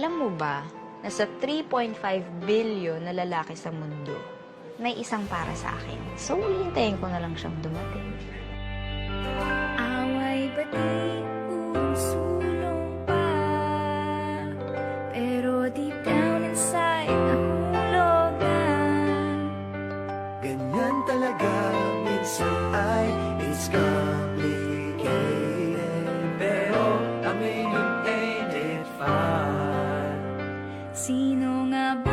Alam mo ba na sa 3.5 billion na lalaki sa mundo, may isang para sa akin. So, hihintayin ko na lang siyang dumating. Away ba't di sulong pa? Pero deep down inside, nahulog na. Ganyan talaga, minsan ay it's complicated, pero I made it fun. Sino nga ba